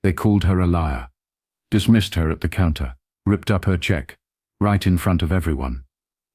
They called her a liar, dismissed her at the counter, ripped up her check, right in front of everyone.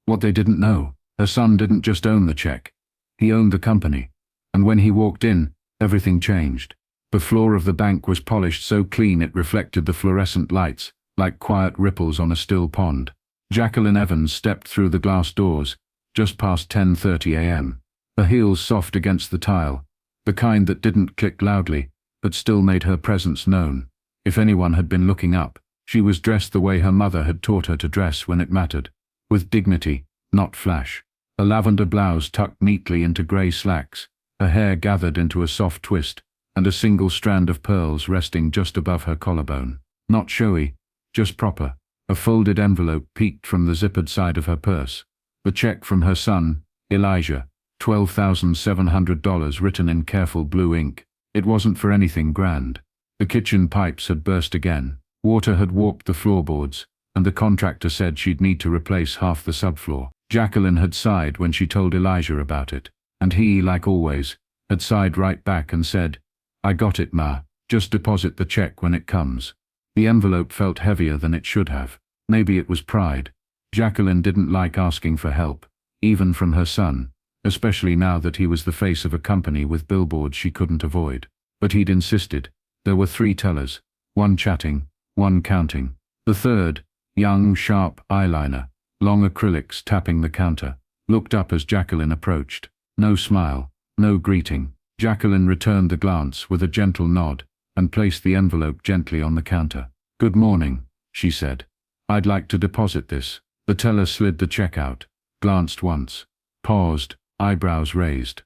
What they didn't know, her son didn't just own the check. He owned the company. And when he walked in, everything changed. The floor of the bank was polished so clean it reflected the fluorescent lights, like quiet ripples on a still pond. Jacqueline Evans stepped through the glass doors, just past 10:30 a.m. Her heels soft against the tile, the kind that didn't click loudly, but still made her presence known. If anyone had been looking up, she was dressed the way her mother had taught her to dress when it mattered, with dignity, not flash. A lavender blouse tucked neatly into grey slacks, her hair gathered into a soft twist, and a single strand of pearls resting just above her collarbone. Not showy, just proper. A folded envelope peeked from the zippered side of her purse. The check from her son, Elijah, $12,700 written in careful blue ink. It wasn't for anything grand. The kitchen pipes had burst again. Water had warped the floorboards, and the contractor said she'd need to replace half the subfloor. Jacqueline had sighed when she told Elijah about it, and he, like always, had sighed right back and said, "I got it, Ma. Just deposit the check when it comes." The envelope felt heavier than it should have. Maybe it was pride. Jacqueline didn't like asking for help, even from her son, especially now that he was the face of a company with billboards she couldn't avoid. But he'd insisted. There were 3 tellers, one chatting, one counting. The third, young, sharp eyeliner, long acrylics tapping the counter, looked up as Jacqueline approached. No smile, no greeting. Jacqueline returned the glance with a gentle nod and placed the envelope gently on the counter. "Good morning," she said. "I'd like to deposit this." The teller slid the check out, glanced once, paused, eyebrows raised.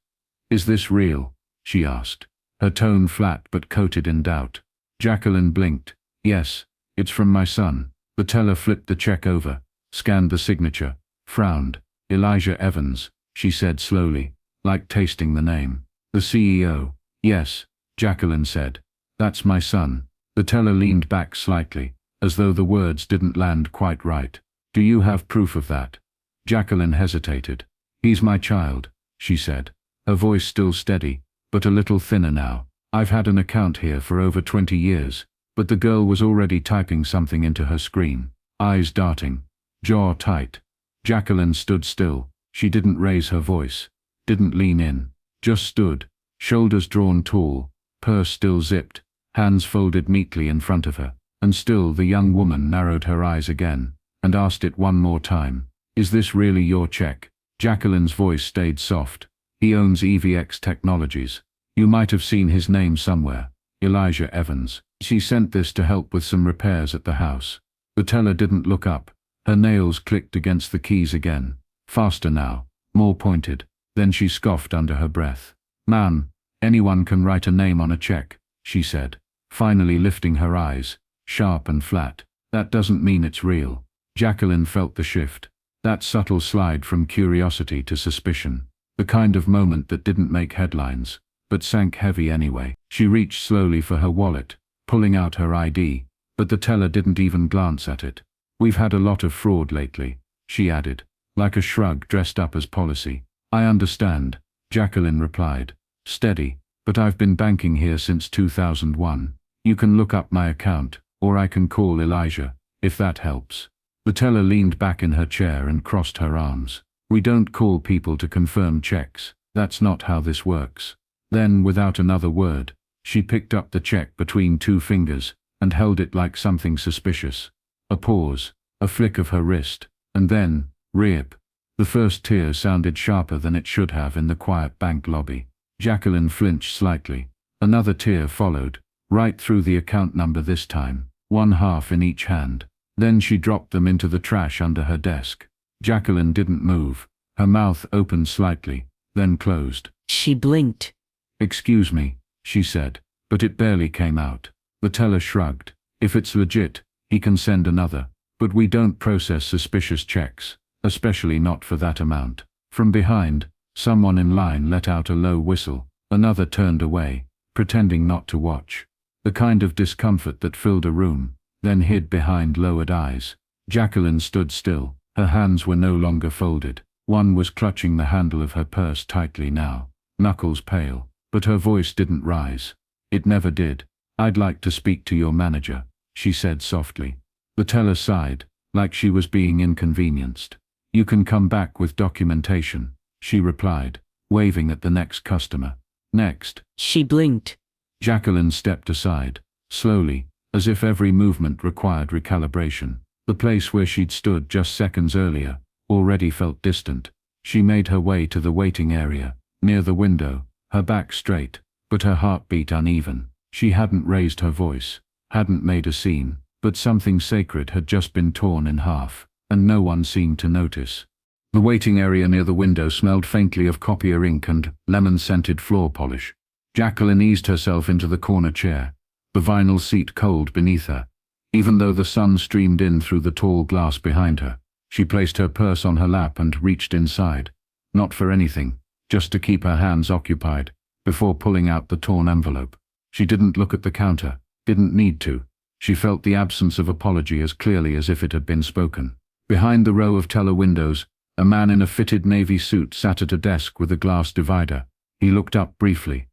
"Is this real?" she asked, her tone flat but coated in doubt. Jacqueline blinked. "Yes, it's from my son." The teller flipped the check over, scanned the signature, frowned. "Elijah Evans," she said slowly, like tasting the name. "The CEO." "Yes," Jacqueline said. "That's my son." The teller leaned back slightly, as though the words didn't land quite right. "Do you have proof of that?" Jacqueline hesitated. "He's my child," she said, her voice still steady, but a little thinner now. "I've had an account here for over 20 years. But the girl was already typing something into her screen, eyes darting, jaw tight. Jacqueline stood still. She didn't raise her voice, didn't lean in, just stood, shoulders drawn tall, purse still zipped, hands folded neatly in front of her. And still the young woman narrowed her eyes again, and asked it one more time. "Is this really your check?" Jacqueline's voice stayed soft. "He owns EVX Technologies. You might have seen his name somewhere. Elijah Evans. She sent this to help with some repairs at the house." The teller didn't look up. Her nails clicked against the keys again. Faster now, more pointed. Then she scoffed under her breath. "Ma'am, anyone can write a name on a check," she said, finally lifting her eyes, sharp and flat. "That doesn't mean it's real." Jacqueline felt the shift. That subtle slide from curiosity to suspicion. The kind of moment that didn't make headlines, but sank heavy anyway. She reached slowly for her wallet, pulling out her ID, but the teller didn't even glance at it. "We've had a lot of fraud lately," she added, like a shrug dressed up as policy. "I understand," Jacqueline replied, steady, "but I've been banking here since 2001. You can look up my account, or I can call Elijah, if that helps." The teller leaned back in her chair and crossed her arms. "We don't call people to confirm checks. That's not how this works." Then, without another word, she picked up the check between 2 fingers and held it like something suspicious. A pause, a flick of her wrist, and then, rip. The first tear sounded sharper than it should have in the quiet bank lobby. Jacqueline flinched slightly. Another tear followed, right through the account number this time, 1/2 in each hand. Then she dropped them into the trash under her desk. Jacqueline didn't move. Her mouth opened slightly, then closed. She blinked. "Excuse me," she said, but it barely came out. The teller shrugged. "If it's legit, he can send another. But we don't process suspicious checks, especially not for that amount." From behind, someone in line let out a low whistle. Another turned away, pretending not to watch. The kind of discomfort that filled a room, then hid behind lowered eyes. Jacqueline stood still. Her hands were no longer folded. One was clutching the handle of her purse tightly now, knuckles pale. But her voice didn't rise. It never did. "I'd like to speak to your manager," she said softly. The teller sighed, like she was being inconvenienced. "You can come back with documentation," she replied, waving at the next customer. "Next." She blinked. Jacqueline stepped aside, slowly, as if every movement required recalibration. The place where she'd stood just seconds earlier already felt distant. She made her way to the waiting area, near the window, her back straight, but her heartbeat uneven. She hadn't raised her voice, hadn't made a scene, but something sacred had just been torn in half, and no one seemed to notice. The waiting area near the window smelled faintly of copier ink and lemon-scented floor polish. Jacqueline eased herself into the corner chair, the vinyl seat cold beneath her. Even though the sun streamed in through the tall glass behind her, she placed her purse on her lap and reached inside. Not for anything, just to keep her hands occupied, before pulling out the torn envelope. She didn't look at the counter, didn't need to. She felt the absence of apology as clearly as if it had been spoken. Behind the row of teller windows, a man in a fitted navy suit sat at a desk with a glass divider. He looked up briefly,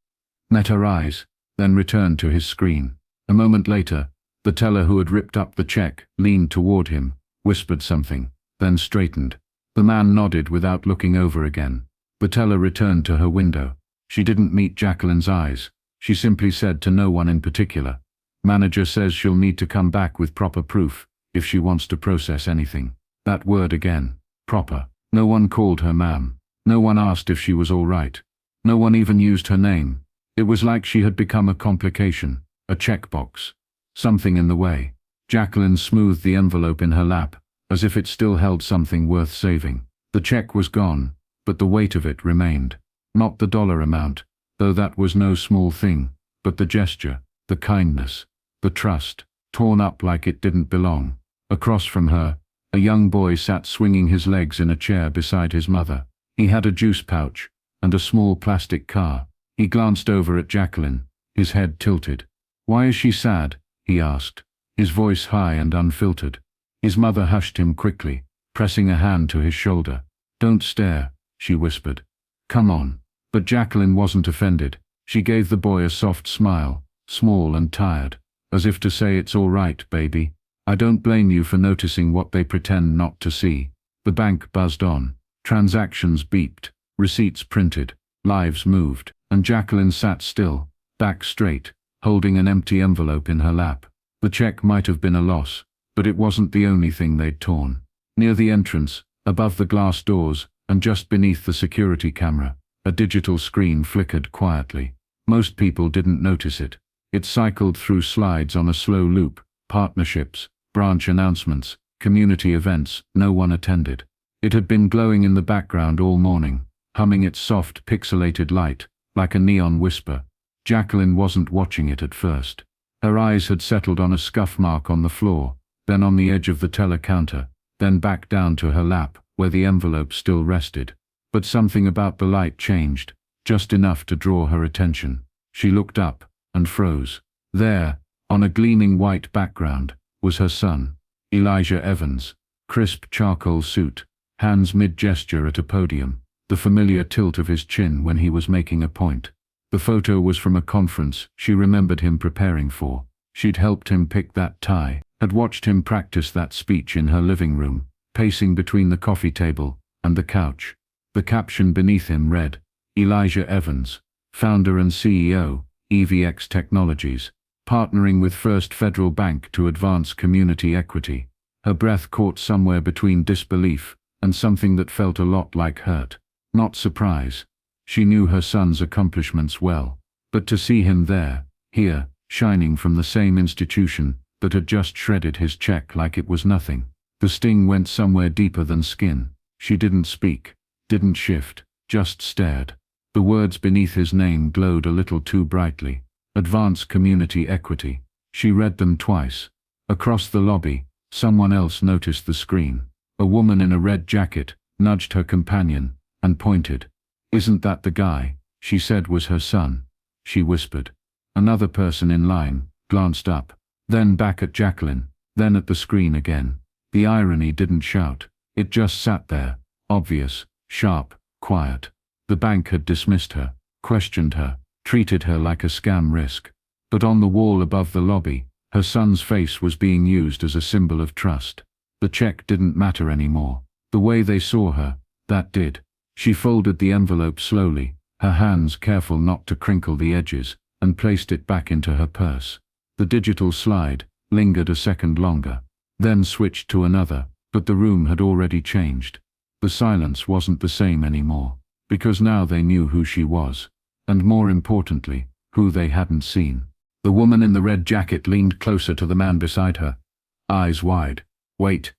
met her eyes, then returned to his screen. A moment later, the teller who had ripped up the check leaned toward him, whispered something, then straightened. The man nodded without looking over again. The teller returned to her window. She didn't meet Jacqueline's eyes. She simply said to no one in particular, "Manager says she'll need to come back with proper proof if she wants to process anything." That word again, proper. No one called her ma'am. No one asked if she was all right. No one even used her name. It was like she had become a complication, a checkbox. Something in the way. Jacqueline smoothed the envelope in her lap, as if it still held something worth saving. The check was gone, but the weight of it remained. Not the dollar amount, though that was no small thing, but the gesture, the kindness, the trust, torn up like it didn't belong. Across from her, a young boy sat swinging his legs in a chair beside his mother. He had a juice pouch and a small plastic car. He glanced over at Jacqueline, his head tilted. "Why is she sad?" he asked, his voice high and unfiltered. His mother hushed him quickly, pressing a hand to his shoulder. "Don't stare," she whispered. "Come on." But Jacqueline wasn't offended. She gave the boy a soft smile, small and tired, as if to say, "It's all right, baby. I don't blame you for noticing what they pretend not to see." The bank buzzed on. Transactions beeped, receipts printed, lives moved, and Jacqueline sat still, back straight, holding an empty envelope in her lap. The check might have been a loss, but it wasn't the only thing they'd torn. Near the entrance, above the glass doors, and just beneath the security camera, a digital screen flickered quietly. Most people didn't notice it. It cycled through slides on a slow loop, partnerships, branch announcements, community events. No one attended. It had been glowing in the background all morning, humming its soft, pixelated light, like a neon whisper. Jacqueline wasn't watching it at first. Her eyes had settled on a scuff mark on the floor, then on the edge of the teller counter, then back down to her lap, where the envelope still rested. But something about the light changed, just enough to draw her attention. She looked up, and froze. There, on a gleaming white background, was her son, Elijah Evans, crisp charcoal suit, hands mid-gesture at a podium, the familiar tilt of his chin when he was making a point. The photo was from a conference she remembered him preparing for. She'd helped him pick that tie, had watched him practice that speech in her living room, pacing between the coffee table and the couch. The caption beneath him read, "Elijah Evans, founder and CEO, EVX Technologies, partnering with First Federal Bank to advance community equity." Her breath caught somewhere between disbelief and something that felt a lot like hurt. Not surprise. She knew her son's accomplishments well, but to see him there, here, shining from the same institution that had just shredded his check like it was nothing, the sting went somewhere deeper than skin. She didn't speak, didn't shift, just stared. The words beneath his name glowed a little too brightly. Advance Community Equity. She read them twice. Across the lobby, someone else noticed the screen. A woman in a red jacket nudged her companion and pointed. "Isn't that the guy she said was her son?" she whispered. Another person in line glanced up, then back at Jacqueline, then at the screen again. The irony didn't shout. It just sat there, obvious, sharp, quiet. The bank had dismissed her, questioned her, treated her like a scam risk. But on the wall above the lobby, her son's face was being used as a symbol of trust. The check didn't matter anymore. The way they saw her, that did. She folded the envelope slowly, her hands careful not to crinkle the edges, and placed it back into her purse. The digital slide lingered a second longer, then switched to another, but the room had already changed. The silence wasn't the same anymore, because now they knew who she was, and more importantly, who they hadn't seen. The woman in the red jacket leaned closer to the man beside her, eyes wide. "Wait,"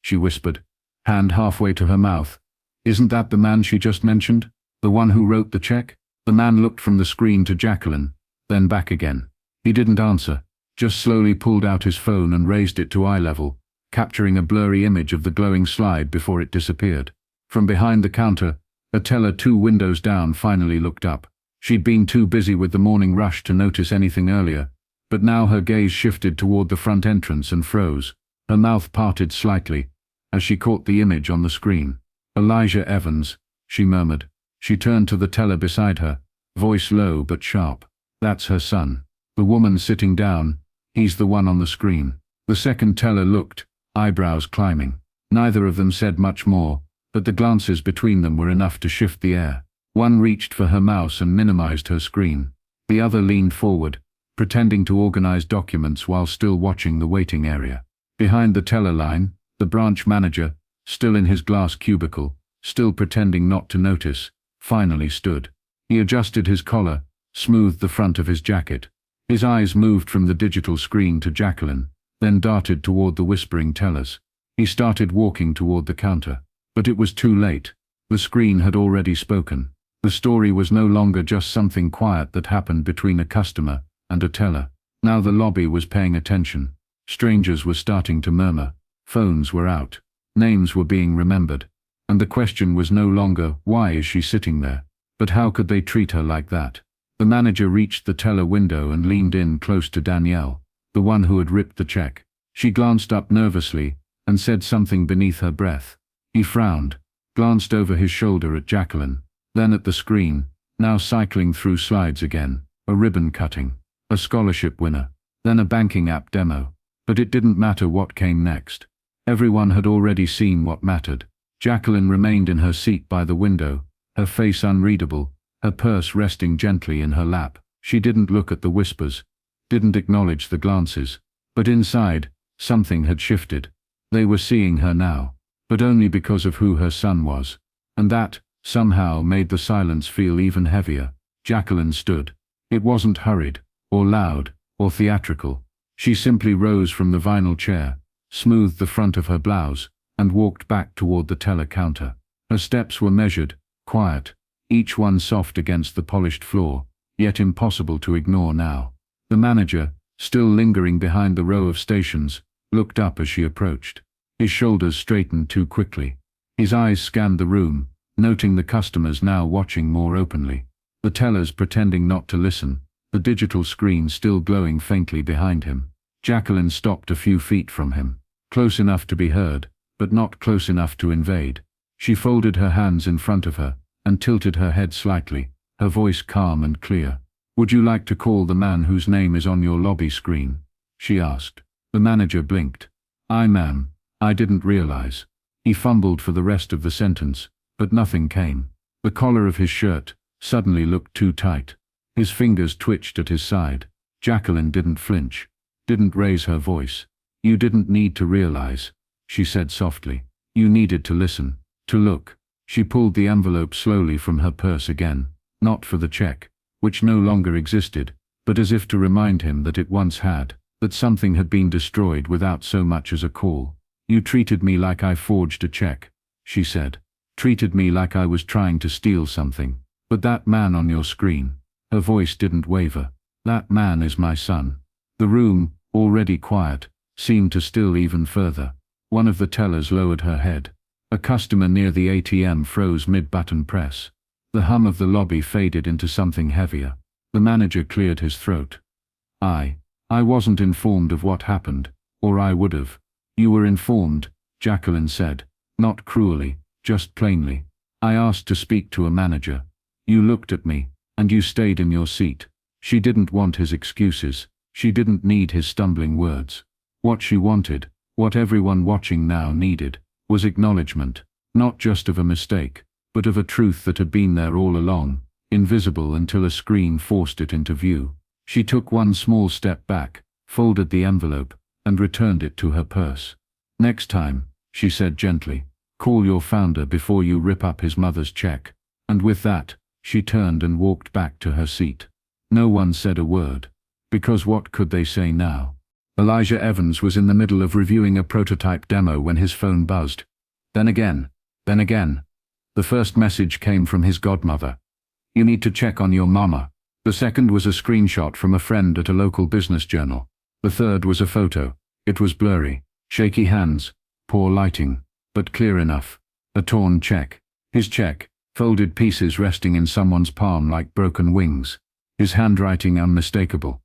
she whispered, hand halfway to her mouth. "Isn't that the man she just mentioned? The one who wrote the check?" The man looked from the screen to Jacqueline, then back again. He didn't answer, just slowly pulled out his phone and raised it to eye level, capturing a blurry image of the glowing slide before it disappeared. From behind the counter, a teller 2 windows down finally looked up. She'd been too busy with the morning rush to notice anything earlier, but now her gaze shifted toward the front entrance and froze. Her mouth parted slightly as she caught the image on the screen. "Elijah Evans," she murmured. She turned to the teller beside her, voice low but sharp. "That's her son. The woman sitting down, he's the one on the screen." The second teller looked, eyebrows climbing. Neither of them said much more, but the glances between them were enough to shift the air. One reached for her mouse and minimized her screen. The other leaned forward, pretending to organize documents while still watching the waiting area. Behind the teller line, the branch manager, still in his glass cubicle, still pretending not to notice, finally stood. He adjusted his collar, smoothed the front of his jacket. His eyes moved from the digital screen to Jacqueline, then darted toward the whispering tellers. He started walking toward the counter. But it was too late. The screen had already spoken. The story was no longer just something quiet that happened between a customer and a teller. Now the lobby was paying attention. Strangers were starting to murmur. Phones were out. Names were being remembered. And the question was no longer, why is she sitting there? But how could they treat her like that? The manager reached the teller window and leaned in close to Danielle, the one who had ripped the check. She glanced up nervously and said something beneath her breath. He frowned, glanced over his shoulder at Jacqueline, then at the screen, now cycling through slides again, a ribbon cutting, a scholarship winner, then a banking app demo. But it didn't matter what came next. Everyone had already seen what mattered. Jacqueline remained in her seat by the window, her face unreadable, her purse resting gently in her lap. She didn't look at the whispers, didn't acknowledge the glances. But inside, something had shifted. They were seeing her now, but only because of who her son was. And that, somehow, made the silence feel even heavier. Jacqueline stood. It wasn't hurried, or loud, or theatrical. She simply rose from the vinyl chair, smoothed the front of her blouse, and walked back toward the teller counter. Her steps were measured, quiet, each one soft against the polished floor, yet impossible to ignore now. The manager, still lingering behind the row of stations, looked up as she approached. His shoulders straightened too quickly. His eyes scanned the room, noting the customers now watching more openly. The tellers pretending not to listen, the digital screen still glowing faintly behind him. Jacqueline stopped a few feet from him, close enough to be heard, but not close enough to invade. She folded her hands in front of her, and tilted her head slightly, her voice calm and clear. "Would you like to call the man whose name is on your lobby screen?" she asked. The manager blinked. Ma'am. I didn't realize." He fumbled for the rest of the sentence, but nothing came. The collar of his shirt suddenly looked too tight. His fingers twitched at his side. Jacqueline didn't flinch, didn't raise her voice. "You didn't need to realize," she said softly. "You needed to listen, to look." She pulled the envelope slowly from her purse again, not for the check, which no longer existed, but as if to remind him that it once had, that something had been destroyed without so much as a call. "You treated me like I forged a check," she said. "Treated me like I was trying to steal something. But that man on your screen," her voice didn't waver, "that man is my son." The room, already quiet, seemed to still even further. One of the tellers lowered her head. A customer near the ATM froze mid-button press. The hum of the lobby faded into something heavier. The manager cleared his throat. I wasn't informed of what happened, or I would have." "You were informed," Jacqueline said, not cruelly, just plainly. "I asked to speak to a manager. You looked at me, and you stayed in your seat." She didn't want his excuses. She didn't need his stumbling words. What she wanted, what everyone watching now needed, was acknowledgement, not just of a mistake, but of a truth that had been there all along, invisible until a screen forced it into view. She took one small step back, folded the envelope, and returned it to her purse. "Next time," she said gently, "call your founder before you rip up his mother's check." And with that, she turned and walked back to her seat. No one said a word, because what could they say now? Elijah Evans was in the middle of reviewing a prototype demo when his phone buzzed. Then again. The first message came from his godmother. "You need to check on your mama." The second was a screenshot from a friend at a local business journal. The third was a photo. It was blurry, shaky hands, poor lighting, but clear enough. A torn check. His check, folded pieces resting in someone's palm like broken wings. His handwriting unmistakable.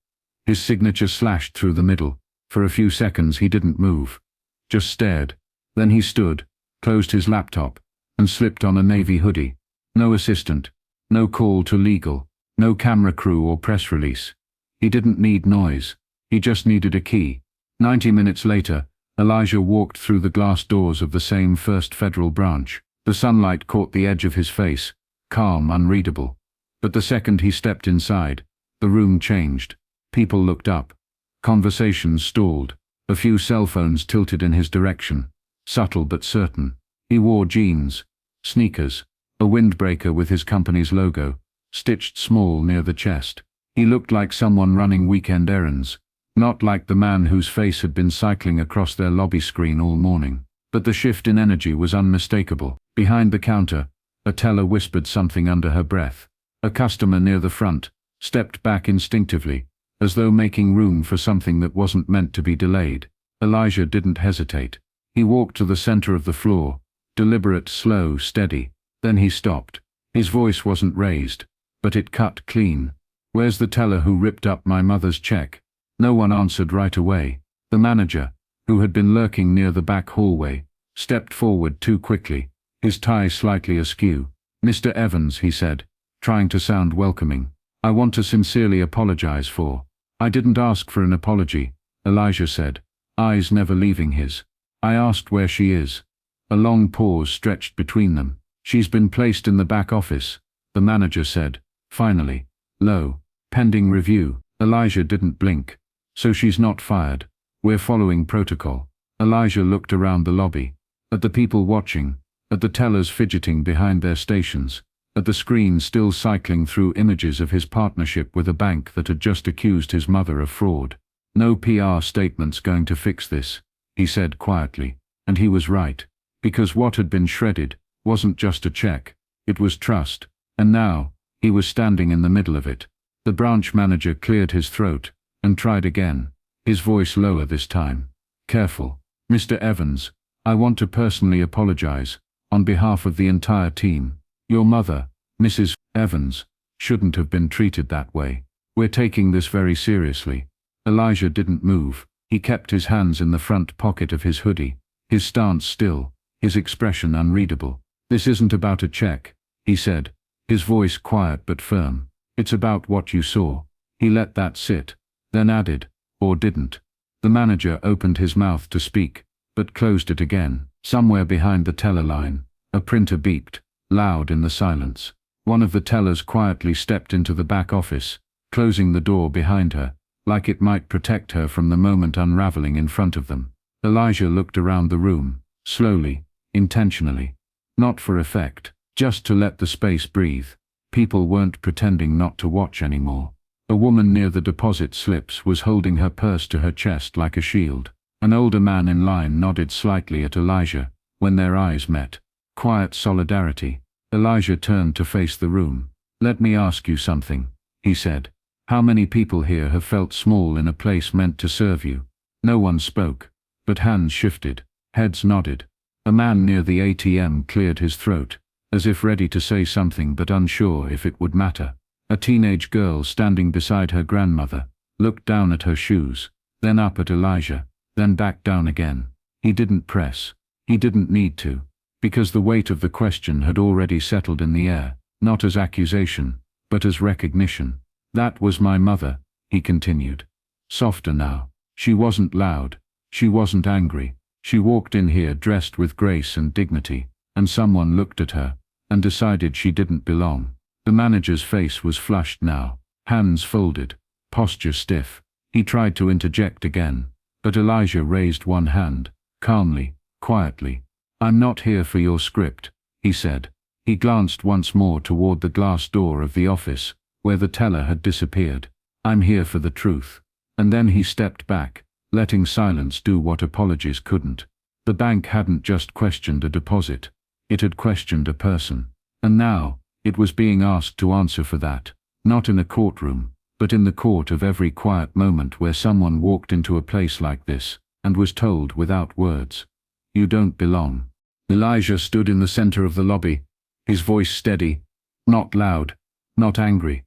His signature slashed through the middle. For a few seconds he didn't move. Just stared. Then he stood, closed his laptop, and slipped on a navy hoodie. No assistant. No call to legal. No camera crew or press release. He didn't need noise. He just needed a key. 90 minutes later, Elijah walked through the glass doors of the same First Federal branch. The sunlight caught the edge of his face, calm, unreadable. But the second he stepped inside, the room changed. People looked up. Conversations stalled. A few cell phones tilted in his direction. Subtle but certain. He wore jeans, sneakers, a windbreaker with his company's logo, stitched small near the chest. He looked like someone running weekend errands, not like the man whose face had been cycling across their lobby screen all morning. But the shift in energy was unmistakable. Behind the counter, a teller whispered something under her breath. A customer near the front stepped back instinctively, as though making room for something that wasn't meant to be delayed. Elijah didn't hesitate. He walked to the center of the floor, deliberate, slow, steady. Then he stopped. His voice wasn't raised, but it cut clean. "Where's the teller who ripped up my mother's check?" No one answered right away. The manager, who had been lurking near the back hallway, stepped forward too quickly, his tie slightly askew. "Mr. Evans," he said, trying to sound welcoming, "I want to sincerely apologize for—" "I didn't ask for an apology," Elijah said, eyes never leaving his. "I asked where she is." A long pause stretched between them. "She's been placed in the back office," the manager said, finally, low. "Pending review." Elijah didn't blink. "So she's not fired. We're following protocol." Elijah looked around the lobby, at the people watching, at the tellers fidgeting behind their stations, at the screen still cycling through images of his partnership with a bank that had just accused his mother of fraud. "No PR statement's going to fix this," he said quietly, and he was right, because what had been shredded wasn't just a check, it was trust, and now, he was standing in the middle of it. The branch manager cleared his throat, and tried again, his voice lower this time. "Careful. Mr. Evans, I want to personally apologize, on behalf of the entire team. Your mother, Mrs. Evans, shouldn't have been treated that way. We're taking this very seriously." Elijah didn't move. He kept his hands in the front pocket of his hoodie, his stance still, his expression unreadable. "This isn't about a check," he said, his voice quiet but firm. "It's about what you saw." He let that sit, then added, "or didn't." The manager opened his mouth to speak, but closed it again. Somewhere behind the teller line, a printer beeped, loud in the silence. One of the tellers quietly stepped into the back office, closing the door behind her, like it might protect her from the moment unraveling in front of them. Elijah looked around the room, slowly, intentionally. Not for effect, just to let the space breathe. People weren't pretending not to watch anymore. A woman near the deposit slips was holding her purse to her chest like a shield. An older man in line nodded slightly at Elijah when their eyes met. Quiet solidarity. Elijah turned to face the room. "Let me ask you something," he said. "How many people here have felt small in a place meant to serve you?" No one spoke, but hands shifted, heads nodded. A man near the ATM cleared his throat, as if ready to say something but unsure if it would matter. A teenage girl standing beside her grandmother looked down at her shoes, then up at Elijah, then back down again. He didn't press. He didn't need to, because the weight of the question had already settled in the air, not as accusation, but as recognition. That was my mother, he continued. Softer now. She wasn't loud. She wasn't angry. She walked in here dressed with grace and dignity, and someone looked at her and decided she didn't belong. The manager's face was flushed now, hands folded, posture stiff. He tried to interject again, but Elijah raised one hand, calmly, quietly. I'm not here for your script, he said. He glanced once more toward the glass door of the office, where the teller had disappeared. I'm here for the truth. And then he stepped back, letting silence do what apologies couldn't. The bank hadn't just questioned a deposit. It had questioned a person. And now, it was being asked to answer for that, not in a courtroom, but in the court of every quiet moment where someone walked into a place like this, and was told without words, "You don't belong." Elijah stood in the center of the lobby, his voice steady, not loud, not angry,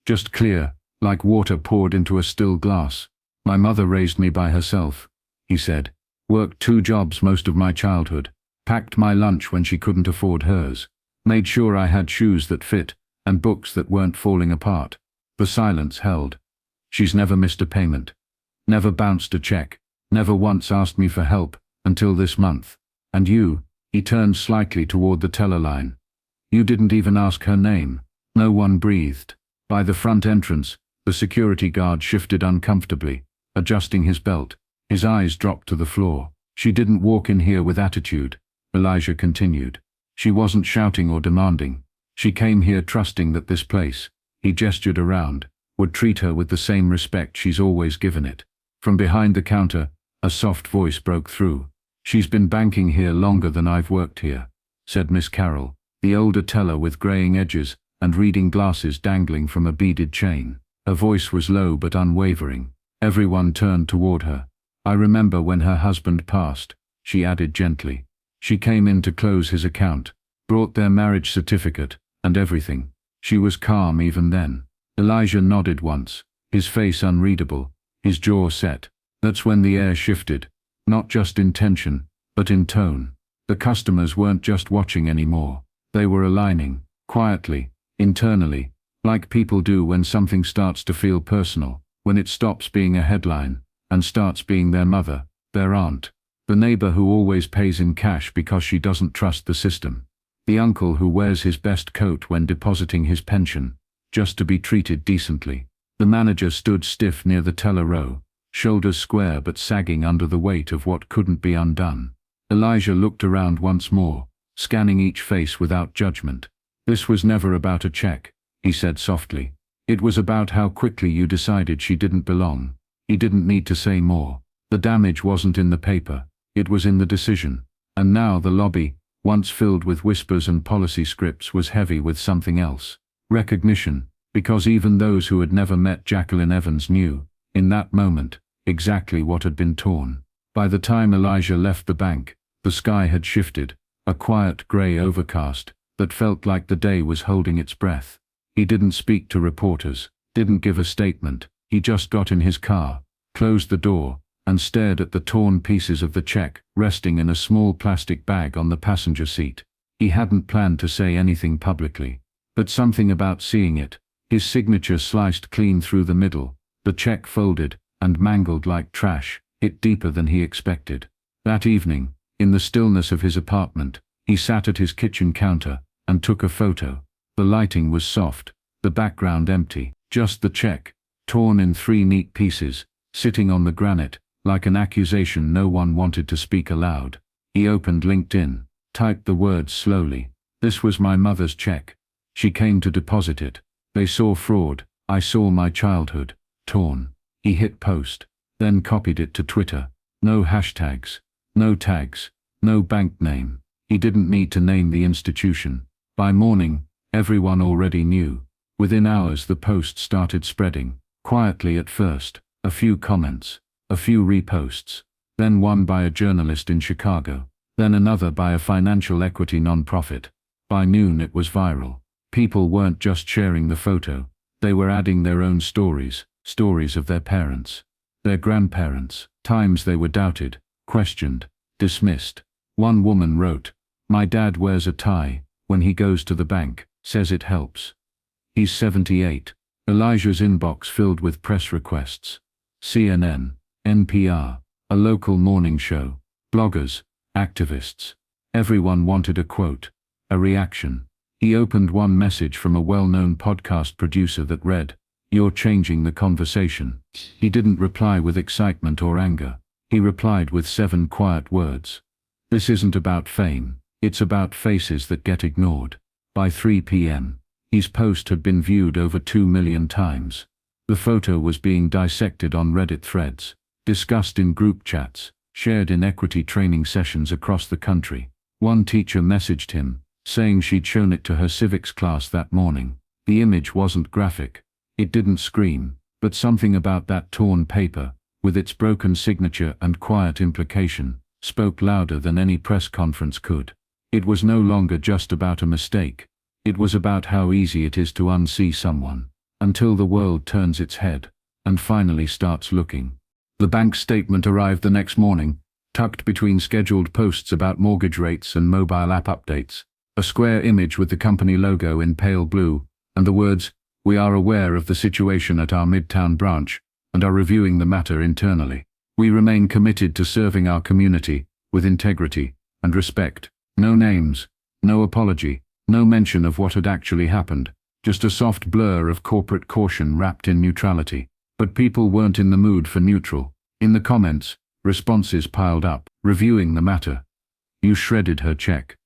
just clear, like water poured into a still glass. My mother raised me by herself, he said. Worked 2 jobs most of my childhood, packed my lunch when she couldn't afford hers, made sure I had shoes that fit, and books that weren't falling apart. The silence held. She's never missed a payment, never bounced a check, never once asked me for help, until this month. And you, he turned slightly toward the teller line. You didn't even ask her name. No one breathed. By the front entrance, the security guard shifted uncomfortably, adjusting his belt. His eyes dropped to the floor. She didn't walk in here with attitude, Elijah continued. She wasn't shouting or demanding. She came here trusting that this place, he gestured around, would treat her with the same respect she's always given it. From behind the counter, a soft voice broke through. She's been banking here longer than I've worked here, said Miss Carroll, the older teller with graying edges and reading glasses dangling from a beaded chain. Her voice was low but unwavering. Everyone turned toward her. I remember when her husband passed, she added gently. She came in to close his account, brought their marriage certificate, and everything. She was calm even then. Elijah nodded once, his face unreadable, his jaw set. That's when the air shifted, not just in tension, but in tone. The customers weren't just watching anymore. They were aligning, quietly, internally, like people do when something starts to feel personal, when it stops being a headline, and starts being their mother, their aunt, the neighbor who always pays in cash because she doesn't trust the system, the uncle who wears his best coat when depositing his pension, just to be treated decently. The manager stood stiff near the teller row, shoulders square but sagging under the weight of what couldn't be undone. Elijah looked around once more, scanning each face without judgment. This was never about a check, he said softly. It was about how quickly you decided she didn't belong. He didn't need to say more. The damage wasn't in the paper, it was in the decision. And now the lobby, once filled with whispers and policy scripts, was heavy with something else. Recognition, because even those who had never met Jacqueline Evans knew, in that moment, exactly what had been torn. By the time Elijah left the bank, the sky had shifted, a quiet grey overcast that felt like the day was holding its breath. He didn't speak to reporters, didn't give a statement. He just got in his car, closed the door, and stared at the torn pieces of the check resting in a small plastic bag on the passenger seat. He hadn't planned to say anything publicly, but something about seeing it, his signature sliced clean through the middle, the check folded and mangled like trash, hit deeper than he expected. That evening, in the stillness of his apartment, he sat at his kitchen counter and took a photo. The lighting was soft, the background empty, just the check, torn in 3 neat pieces, sitting on the granite, like an accusation no one wanted to speak aloud. He opened LinkedIn, typed the words slowly. This was my mother's check. She came to deposit it. They saw fraud. I saw my childhood. Torn. He hit post, then copied it to Twitter. No hashtags, no tags, no bank name. He didn't need to name the institution. By morning, everyone already knew. Within hours the post started spreading, quietly at first, a few comments, a few reposts, then one by a journalist in Chicago, then another by a financial equity nonprofit. By noon it was viral. People weren't just sharing the photo, they were adding their own stories, stories of their parents, their grandparents, times they were doubted, questioned, dismissed. One woman wrote, "My dad wears a tie when he goes to the bank, says it helps. He's 78. Elijah's inbox filled with press requests. CNN, NPR, a local morning show, bloggers, activists. Everyone wanted a quote, a reaction. He opened one message from a well-known podcast producer that read, "You're changing the conversation." He didn't reply with excitement or anger. He replied with 7 quiet words. "This isn't about fame, it's about faces that get ignored." By 3 p.m., his post had been viewed over 2 million times. The photo was being dissected on Reddit threads, discussed in group chats, shared in equity training sessions across the country. One teacher messaged him, saying she'd shown it to her civics class that morning. The image wasn't graphic. It didn't scream, but something about that torn paper, with its broken signature and quiet implication, spoke louder than any press conference could. It was no longer just about a mistake. It was about how easy it is to unsee someone, until the world turns its head, and finally starts looking. The bank statement arrived the next morning, tucked between scheduled posts about mortgage rates and mobile app updates. A square image with the company logo in pale blue, and the words, "We are aware of the situation at our Midtown branch, and are reviewing the matter internally. We remain committed to serving our community, with integrity and respect." No names, no apology, no mention of what had actually happened, just a soft blur of corporate caution wrapped in neutrality. But people weren't in the mood for neutral. In the comments, responses piled up, reviewing the matter. "You shredded her check.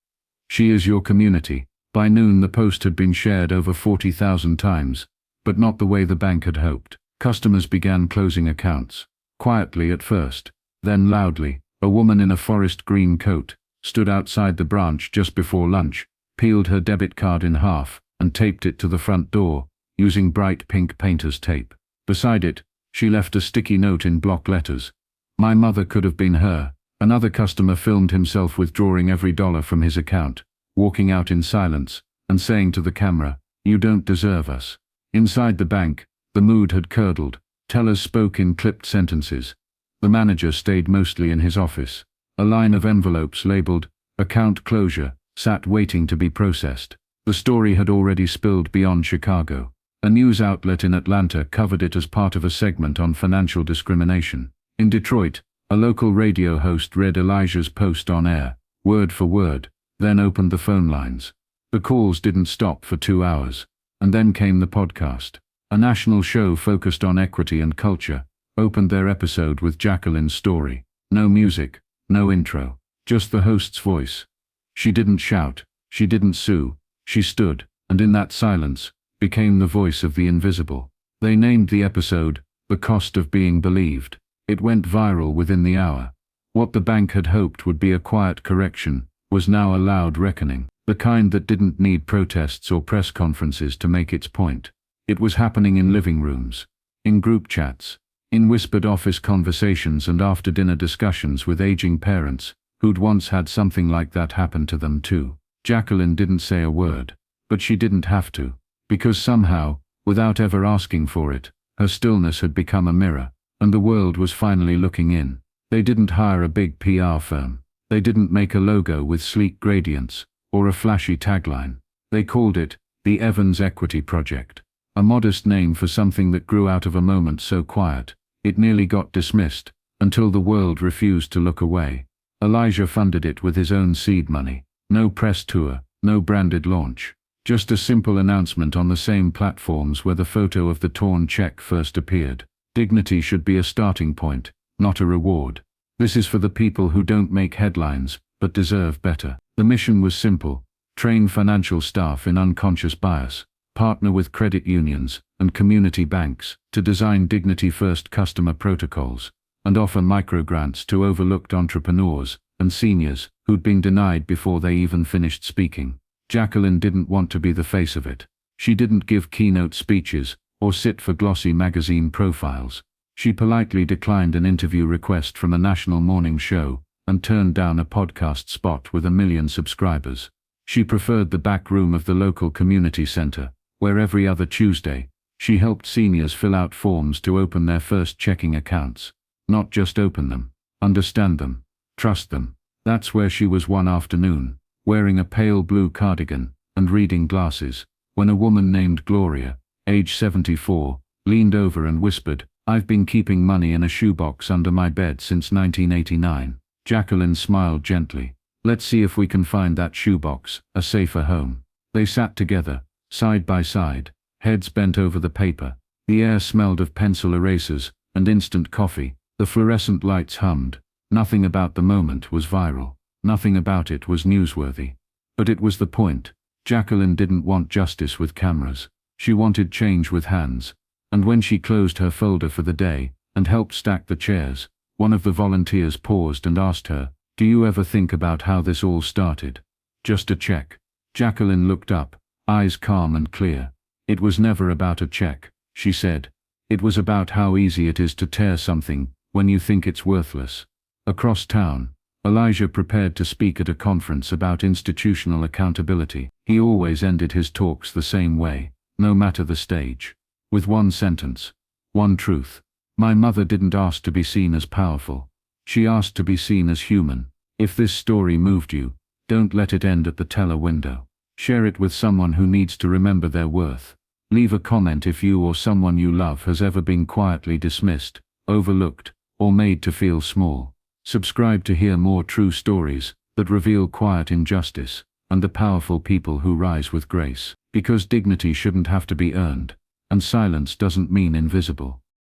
She is your community." By noon the post had been shared over 40,000 times, but not the way the bank had hoped. Customers began closing accounts. Quietly at first, then loudly. A woman in a forest green coat stood outside the branch just before lunch, peeled her debit card in half, and taped it to the front door, using bright pink painter's tape. Beside it, she left a sticky note in block letters. "My mother could have been her." Another customer filmed himself withdrawing every dollar from his account, walking out in silence, and saying to the camera, "You don't deserve us." Inside the bank, the mood had curdled. Tellers spoke in clipped sentences. The manager stayed mostly in his office. A line of envelopes labeled, "Account Closure," sat waiting to be processed. The story had already spilled beyond Chicago. A news outlet in Atlanta covered it as part of a segment on financial discrimination. In Detroit, a local radio host read Elijah's post on air, word for word, then opened the phone lines. The calls didn't stop for 2 hours. And then came the podcast. A national show focused on equity and culture opened their episode with Jacqueline's story. No music, no intro, just the host's voice. She didn't shout, she didn't sue, she stood, and in that silence, became the voice of the invisible. They named the episode, "The Cost of Being Believed." It went viral within the hour. What the bank had hoped would be a quiet correction was now a loud reckoning, the kind that didn't need protests or press conferences to make its point. It was happening in living rooms, in group chats, in whispered office conversations and after-dinner discussions with aging parents, who'd once had something like that happen to them too. Jacqueline didn't say a word, but she didn't have to, because somehow, without ever asking for it, her stillness had become a mirror, and the world was finally looking in. They didn't hire a big PR firm. They didn't make a logo with sleek gradients, or a flashy tagline. They called it, the Evans Equity Project. A modest name for something that grew out of a moment so quiet, it nearly got dismissed, until the world refused to look away. Elijah funded it with his own seed money. No press tour, no branded launch. Just a simple announcement on the same platforms where the photo of the torn check first appeared. Dignity should be a starting point, not a reward. This is for the people who don't make headlines, but deserve better. The mission was simple: train financial staff in unconscious bias, partner with credit unions and community banks to design dignity-first customer protocols, and offer microgrants to overlooked entrepreneurs and seniors who'd been denied before they even finished speaking. Jacqueline didn't want to be the face of it. She didn't give keynote speeches or sit for glossy magazine profiles. She politely declined an interview request from a national morning show and turned down a podcast spot with 1 million subscribers. She preferred the back room of the local community center, where every other Tuesday, she helped seniors fill out forms to open their first checking accounts. Not just open them, understand them, trust them. That's where she was one afternoon, wearing a pale blue cardigan and reading glasses, when a woman named Gloria, age 74, leaned over and whispered, "I've been keeping money in a shoebox under my bed since 1989. Jacqueline smiled gently. "Let's see if we can find that shoebox, a safer home." They sat together, side by side, heads bent over the paper. The air smelled of pencil erasers and instant coffee. The fluorescent lights hummed. Nothing about the moment was viral. Nothing about it was newsworthy. But it was the point. Jacqueline didn't want justice with cameras. She wanted change with hands. And when she closed her folder for the day and helped stack the chairs, one of the volunteers paused and asked her, "Do you ever think about how this all started?" "Just a check." Jacqueline looked up, eyes calm and clear. "It was never about a check," she said. "It was about how easy it is to tear something when you think it's worthless." Across town, Elijah prepared to speak at a conference about institutional accountability. He always ended his talks the same way, no matter the stage. With one sentence. One truth. "My mother didn't ask to be seen as powerful. She asked to be seen as human." If this story moved you, don't let it end at the teller window. Share it with someone who needs to remember their worth. Leave a comment if you or someone you love has ever been quietly dismissed, overlooked, or made to feel small. Subscribe to hear more true stories that reveal quiet injustice and the powerful people who rise with grace. Because dignity shouldn't have to be earned, and silence doesn't mean invisible.